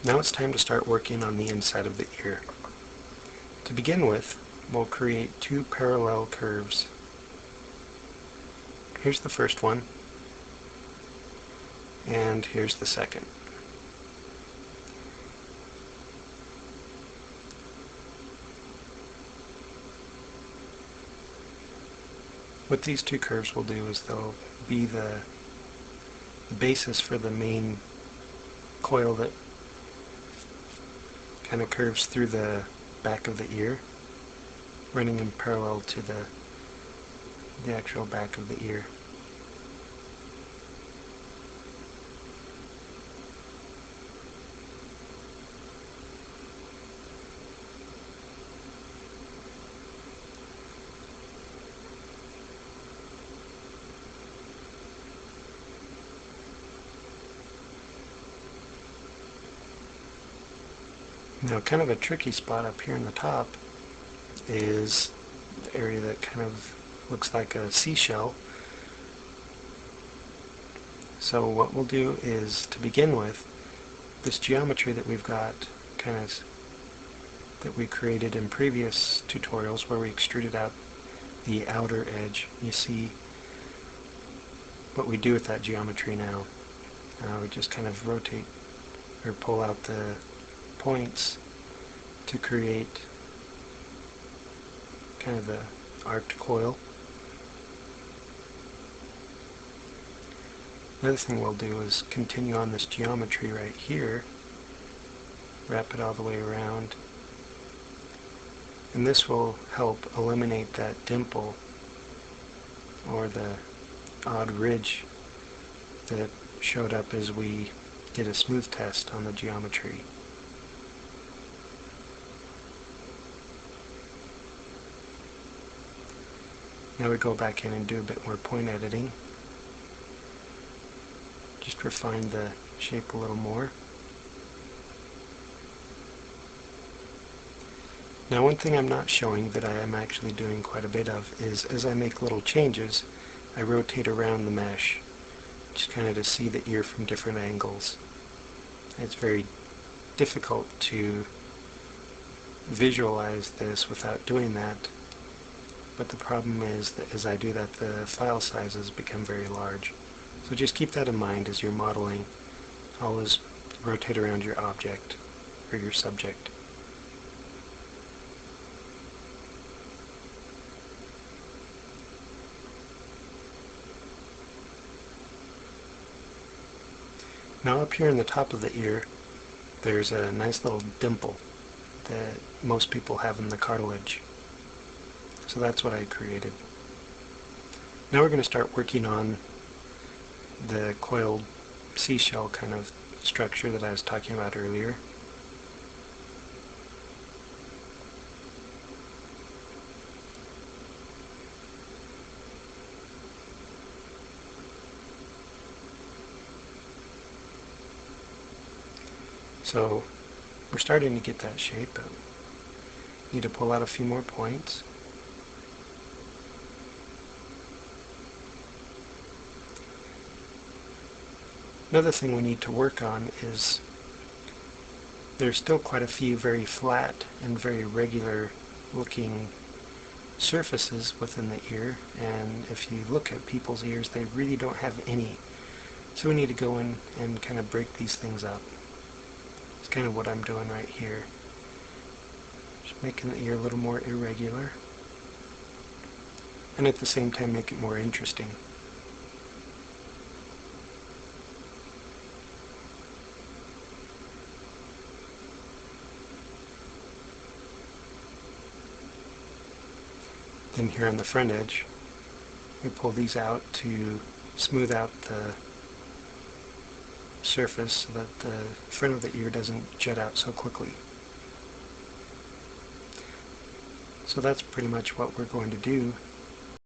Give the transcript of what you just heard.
Now it's time to start working on the inside of the ear. To begin with, we'll create two parallel curves. Here's the first one, and here's the second. What these two curves will do is they'll be the basis for the main coil that kind of curves through the back of the ear, running in parallel to the actual back of the ear. Now, kind of a tricky spot up here in the top is the area that kind of looks like a seashell. So what we'll do is, to begin with, this geometry that we've got that we created in previous tutorials where we extruded out the outer edge, you see what we do with that geometry now. We just kind of rotate or pull out the points to create kind of the arced coil. Another thing we'll do is continue on this geometry right here, wrap it all the way around, and this will help eliminate that dimple or the odd ridge that showed up as we did a smooth test on the geometry. Now we go back in and do a bit more point editing. Just refine the shape a little more. Now, one thing I'm not showing that I am actually doing quite a bit of is, as I make little changes, I rotate around the mesh, just kind of to see the ear from different angles. It's very difficult to visualize this without doing that, but the problem is that as I do that, the file sizes become very large. So just keep that in mind as you're modeling. Always rotate around your object or your subject. Now up here in the top of the ear, there's a nice little dimple that most people have in the cartilage. So that's what I created. Now we're going to start working on the coiled seashell kind of structure that I was talking about earlier. So we're starting to get that shape, but need to pull out a few more points. Another thing we need to work on is there's still quite a few very flat and very regular looking surfaces within the ear, and if you look at people's ears, they really don't have any. So we need to go in and kind of break these things up. It's kind of what I'm doing right here. Just making the ear a little more irregular, and at the same time make it more interesting. Then here on the front edge, we pull these out to smooth out the surface so that the front of the ear doesn't jut out so quickly. So that's pretty much what we're going to do